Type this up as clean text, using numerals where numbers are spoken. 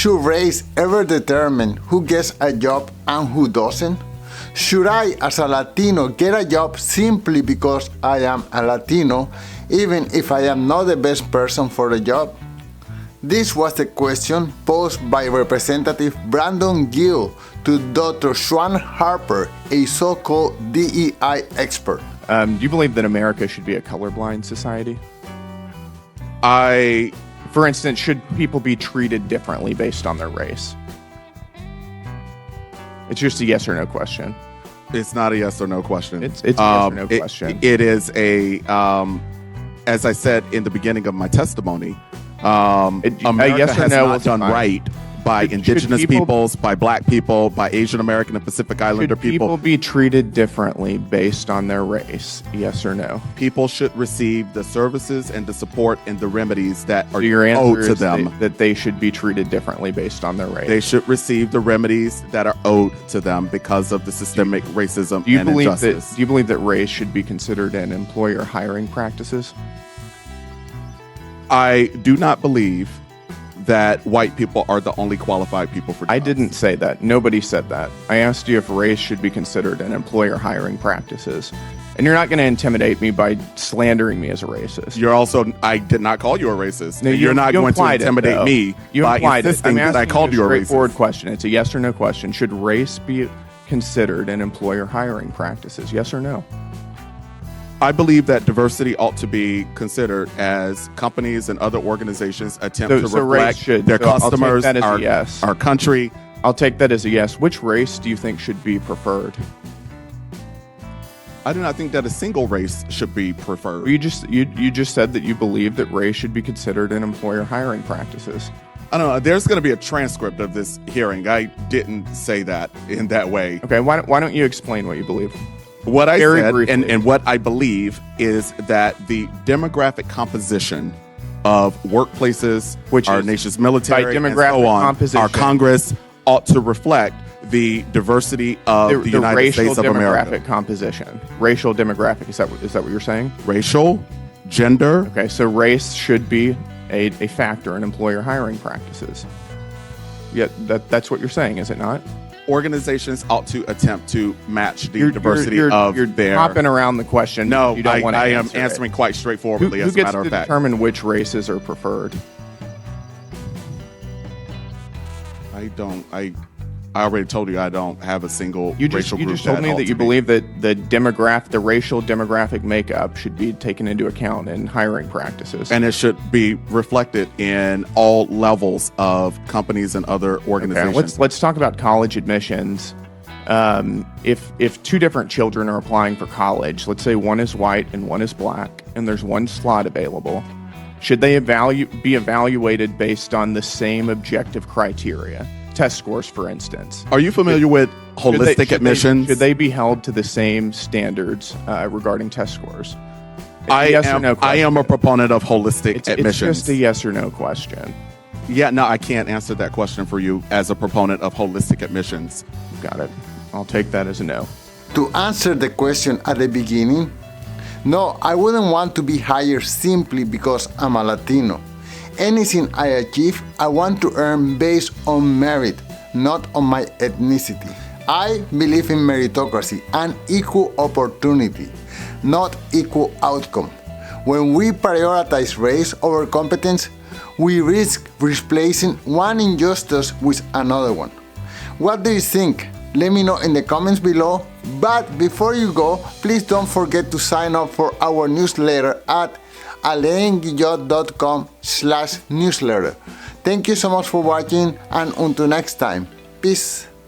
Should race ever determine who gets a job and who doesn't? Should I, as a Latino, get a job simply because I am a Latino, even if I am not the best person for the job? This was the question posed by Representative Brandon Gill to Dr. Shaun Harper, a so-called DEI expert. Do you believe that America should be a colorblind society? For instance, should people be treated differently based on their race? It's just a yes or no question. It's not a yes or no question. It's a yes or no question. It is as I said in the beginning of my testimony, America yes or has no not done fine. right by indigenous peoples, by black people, by Asian American and Pacific Islander Should people be treated differently based on their race? Yes or no? People should receive the services and the support and the remedies that are So your answer owed to is them. that they should be treated differently based on their race. They should receive the remedies that are owed to them because of the systemic racism Do you and believe injustice. do you believe that race should be considered in employer hiring practices? I do not believe that white people are the only qualified people for jobs. I didn't say that. Nobody said that. I asked you if race should be considered in employer hiring practices. And you're not going to intimidate me by slandering me as a racist. You're also, I did not call you a racist. No, You're not going to intimidate me by insisting that I called you a racist. Straightforward question. It's a yes or no question. Should race be considered in employer hiring practices? Yes or no? I believe that diversity ought to be considered as companies and other organizations attempt to reflect their customers, I'll take that as a yes. our country. I'll take that as a yes. Which race do you think should be preferred? I do not think that a single race should be preferred. You just said that you believe that race should be considered in employer hiring practices. I don't know. There's going to be a transcript of this hearing. I didn't say that in that way. Okay, why don't you explain what you believe? What I Very said briefly. and what I believe is that the demographic composition of workplaces, Which our is, nation's military, by and demographic so on, composition, our Congress ought to reflect the diversity of the United racial States of demographic America. composition. Racial demographic, is that what you're saying? Racial, gender. Okay, so race should be a factor in employer hiring practices. Yeah, that's what you're saying, is it not? Organizations ought to attempt to match the diversity of you're their... hopping around the question. No, you don't want to I am answer answering it. quite straightforwardly, Who as a gets matter of to fact. determine which races are preferred? I already told you I don't have a single racial group. You just told me that you believe that the racial demographic makeup should be taken into account in hiring practices. And it should be reflected in all levels of companies and other organizations. Okay, let's talk about college admissions. If two different children are applying for college, let's say one is white and one is black, and there's one slot available, should they be evaluated based on the same objective criteria? Test scores, for instance. Are you familiar with holistic admissions? Should they be held to the same standards regarding test scores? I am a proponent of holistic admissions. It's just a yes or no question. Yeah, no, I can't answer that question for you as a proponent of holistic admissions. Got it. I'll take that as a no. To answer the question at the beginning, no, I wouldn't want to be hired simply because I'm a Latino. Anything I achieve, I want to earn based on merit, not on my ethnicity. I believe in meritocracy and equal opportunity, not equal outcome. When we prioritize race over competence, we risk replacing one injustice with another one. What do you think? Let me know in the comments below. But before you go, please don't forget to sign up for our newsletter at alainguillot.com/newsletter. Thank you so much for watching, and until next time, peace.